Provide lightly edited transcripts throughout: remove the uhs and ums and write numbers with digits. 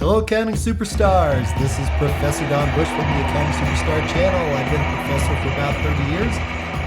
Hello, Accounting Superstars. This is Professor Don Bush from the Accounting Superstar channel. I've been a professor for about 30 years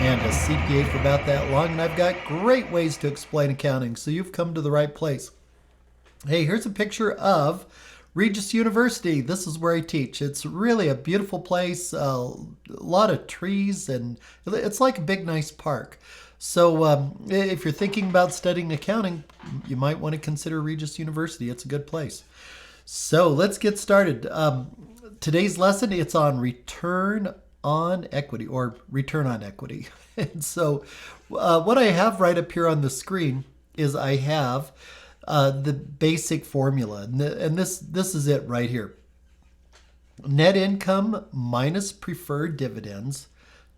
and a CPA for about that long, and I've got great ways to explain accounting, so you've come to the right place. Hey, here's a picture of Regis University. This is where I teach. It's really a beautiful place, a lot of trees, and it's like a big, nice park. So if you're thinking about studying accounting, you might want to consider Regis University. It's a good place. So let's get started. Today's lesson, it's on return on equity or return on equity. And so what I have right up here on the screen is I have the basic formula. And this is it right here. Net income minus preferred dividends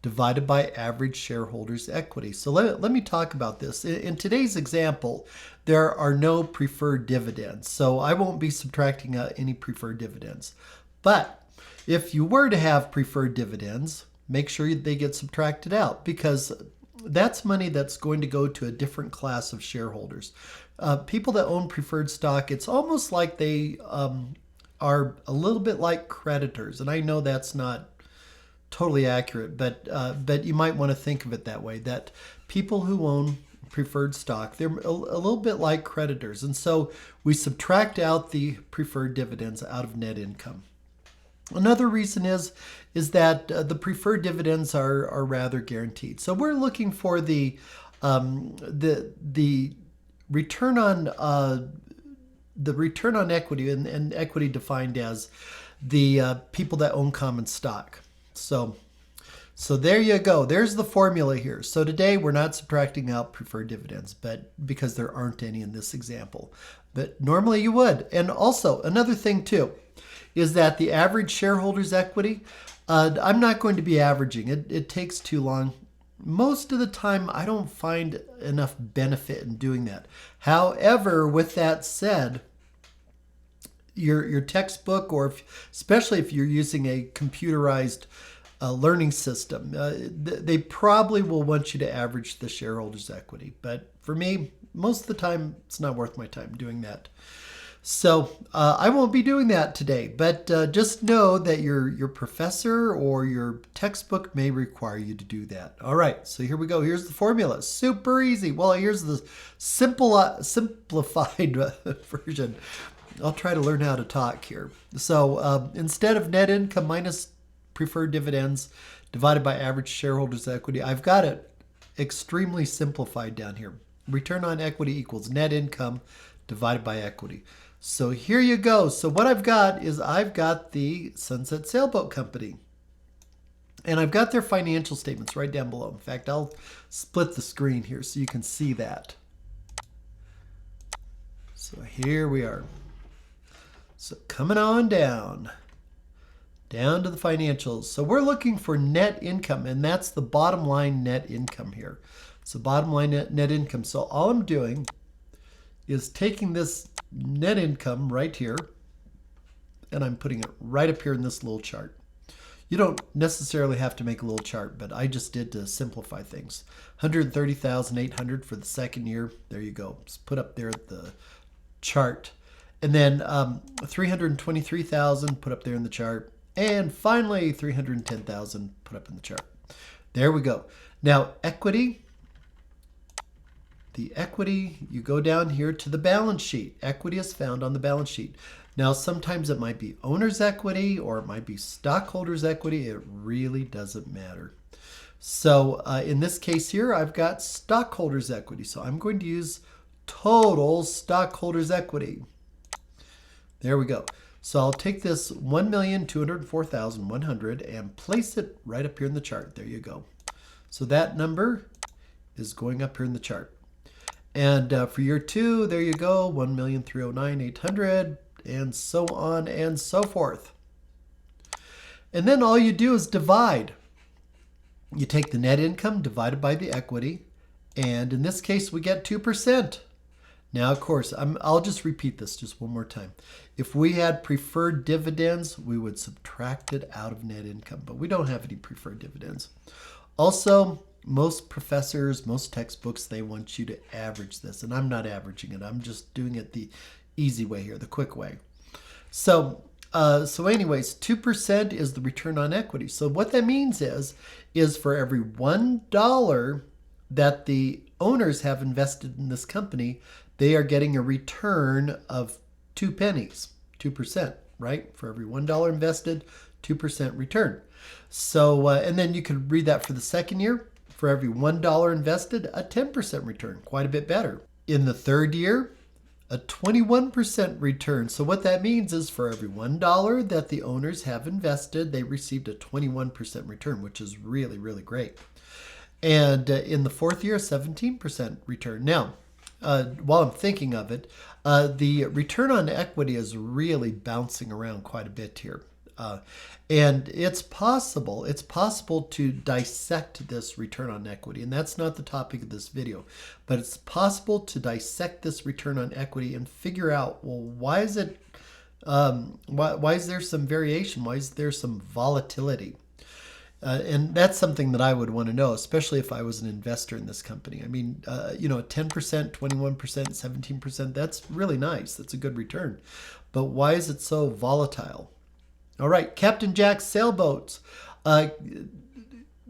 divided by average shareholders' equity. So let me talk about this. In today's example, there are no preferred dividends, so I won't be subtracting out any preferred dividends. But if you were to have preferred dividends, make sure they get subtracted out, because that's money that's going to go to a different class of shareholders. People that own preferred stock, it's almost like they are a little bit like creditors, and I know that's not totally accurate, but you might want to think of it that way, that people who own preferred stock, they're a little bit like creditors. And so we subtract out the preferred dividends out of net income. Another reason is that the preferred dividends are rather guaranteed. So we're looking for the return on equity, and equity defined as the people that own common stock. So there you go. There's the formula here. So today we're not subtracting out preferred dividends, but because there aren't any in this example. But normally you would. And also another thing too is that the average shareholders' equity, I'm not going to be averaging. It takes too long. Most of the time I don't find enough benefit in doing that. However, with that said, your textbook, or especially if you're using a computerized learning system, they probably will want you to average the shareholders' equity. But for me, most of the time, it's not worth my time doing that. So I won't be doing that today, but just know that your professor or your textbook may require you to do that. All right, so here we go. Here's the formula. Super easy. Well, here's the simplified version. I'll try to learn how to talk here. So instead of net income minus preferred dividends divided by average shareholders' equity, I've got it extremely simplified down here. Return on equity equals net income divided by equity. So here you go. So what I've got is I've got the Sunset Sailboat Company. And I've got their financial statements right down below. In fact, I'll split the screen here so you can see that. So here we are. So coming on down to the financials. So we're looking for net income, and that's the bottom line net income here. So bottom line net income. So all I'm doing is taking this net income right here, and I'm putting it right up here in this little chart. You don't necessarily have to make a little chart, but I just did to simplify things. 130,800 for the second year. There you go. Just put up there at the chart. And then 323,000 put up there in the chart. And finally, 310,000 put up in the chart. There we go. Now, equity. The equity, you go down here to the balance sheet. Equity is found on the balance sheet. Now, sometimes it might be owner's equity or it might be stockholders' equity. It really doesn't matter. So in this case here, I've got stockholders' equity. So I'm going to use total stockholders' equity. There we go. So I'll take this 1,204,100 and place it right up here in the chart. There you go. So that number is going up here in the chart. And for year two, there you go, 1,309,800, and so on and so forth. And then all you do is divide. You take the net income divided by the equity, and in this case, we get 2%. Now, of course, I'll just repeat this just one more time. If we had preferred dividends, we would subtract it out of net income, but we don't have any preferred dividends. Also, most professors, most textbooks, they want you to average this, and I'm not averaging it. I'm just doing it the easy way here, the quick way. So anyways, 2% is the return on equity. So what that means is for every $1 that the owners have invested in this company, they are getting a return of 2 pennies, 2%, right? For every $1 invested, 2% return. So, and then you could read that for the second year. For every $1 invested, a 10% return, quite a bit better. In the third year, a 21% return. So what that means is for every $1 that the owners have invested, they received a 21% return, which is really, really great. And in the fourth year, 17% return. Now, while I'm thinking of it, the return on equity is really bouncing around quite a bit here. And it's possible to dissect this return on equity. And that's not the topic of this video, but it's possible to dissect this return on equity and figure out, well, why is it, why is there some variation? Why is there some volatility? And that's something that I would want to know, especially if I was an investor in this company. I mean, 10%, 21%, 17%, that's really nice. That's a good return. But why is it so volatile? All right, Captain Jack's Sailboats.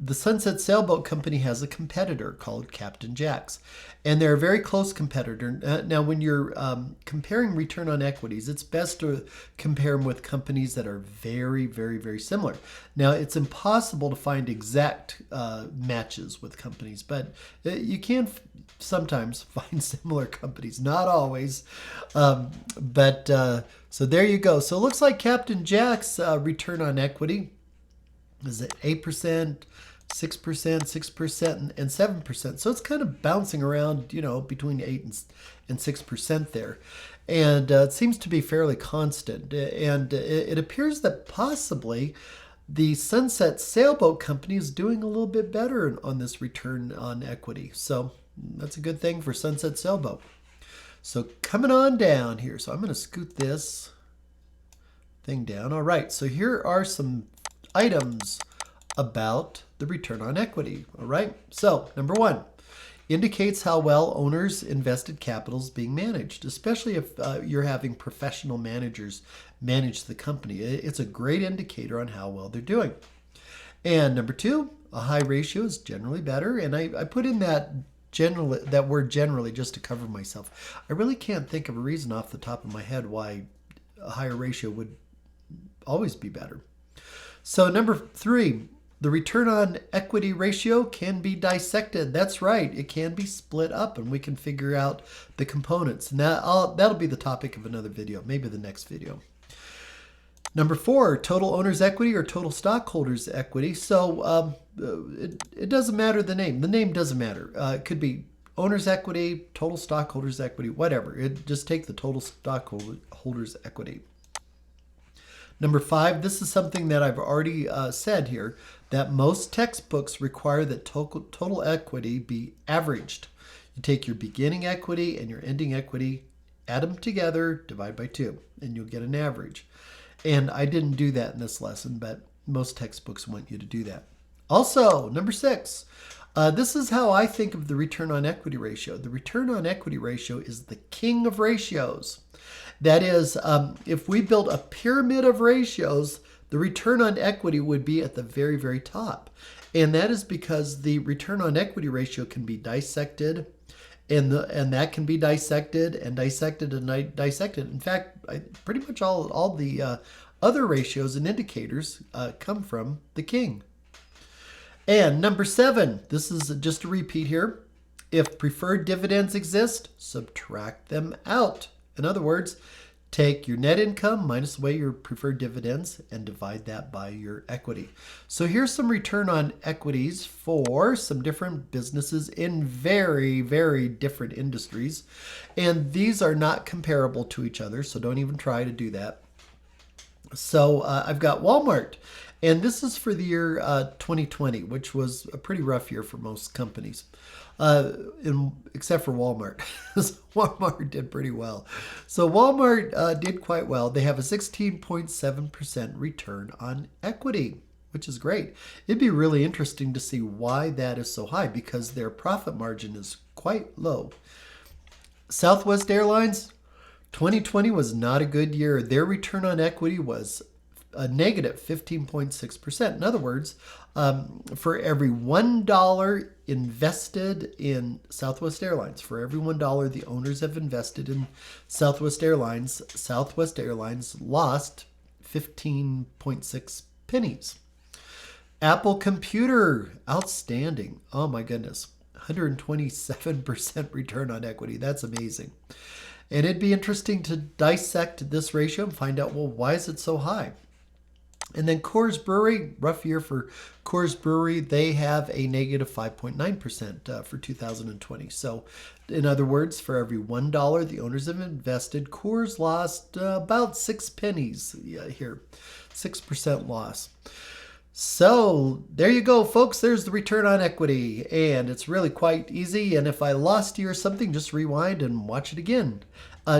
The Sunset Sailboat Company has a competitor called Captain Jack's, and they're a very close competitor. Now, when you're comparing return on equities, it's best to compare them with companies that are very, very, very similar. Now, it's impossible to find exact matches with companies, but you can sometimes find similar companies, not always. So there you go. So it looks like Captain Jack's return on equity is at 8%, 6%, 6%, and 7%. So it's kind of bouncing around, between 8 and 6% there. And it seems to be fairly constant. And it appears that possibly the Sunset Sailboat Company is doing a little bit better on this return on equity. So that's a good thing for Sunset Sailboat. So coming on down here. So I'm going to scoot this thing down. All right. So here are some items about the return on equity. All right. So number one, indicates how well owners' invested capital is being managed, especially if you're having professional managers manage the company. It's a great indicator on how well they're doing. And number two, a high ratio is generally better. And I put in that word generally just to cover myself. I really can't think of a reason off the top of my head why a higher ratio would always be better. So number three, the return on equity ratio can be dissected. That's right. It can be split up and we can figure out the components. And that'll be the topic of another video, maybe the next video. Number four, total owner's equity or total stockholders' equity. So it doesn't matter the name. The name doesn't matter. It could be owner's equity, total stockholders' equity, whatever. Just take the total stockholders' equity. Number five, this is something that I've already said here, that most textbooks require that total equity be averaged. You take your beginning equity and your ending equity, add them together, divide by 2, and you'll get an average. And I didn't do that in this lesson, but most textbooks want you to do that. Also, number 6, this is how I think of the return on equity ratio. The return on equity ratio is the king of ratios. That is, if we built a pyramid of ratios, the return on equity would be at the very, very top. And that is because the return on equity ratio can be dissected, and that can be dissected and dissected and dissected. In fact, pretty much all the other ratios and indicators come from the king. And number 7, this is just a repeat here. If preferred dividends exist, subtract them out. In other words, take your net income minus away your preferred dividends and divide that by your equity. So here's some return on equities for some different businesses in very, very different industries. And these are not comparable to each other, so don't even try to do that. So I've got Walmart. And this is for the year 2020, which was a pretty rough year for most companies, except for Walmart. Walmart did pretty well. So Walmart did quite well. They have a 16.7% return on equity, which is great. It'd be really interesting to see why that is so high, because their profit margin is quite low. Southwest Airlines, 2020 was not a good year. Their return on equity was a negative 15.6%. In other words, for every $1 invested in Southwest Airlines, for every $1 the owners have invested in Southwest Airlines lost 15.6 pennies. Apple Computer, outstanding. Oh my goodness. 127% return on equity. That's amazing. And it'd be interesting to dissect this ratio and find out, well, why is it so high? And then Coors Brewery, rough year for Coors Brewery, they have a negative 5.9% for 2020. So in other words, for every $1 the owners have invested, Coors lost about 6 pennies here, 6% loss. So there you go, folks. There's the return on equity, and it's really quite easy. And if I lost you or something, just rewind and watch it again.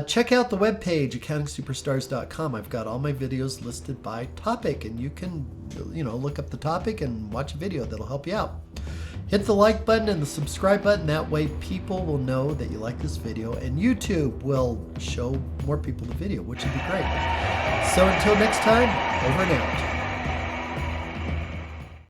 Check out the webpage, accountingsuperstars.com. I've got all my videos listed by topic, and you can, look up the topic and watch a video that'll help you out. Hit the like button and the subscribe button. That way people will know that you like this video, and YouTube will show more people the video, which would be great. So until next time, over and out.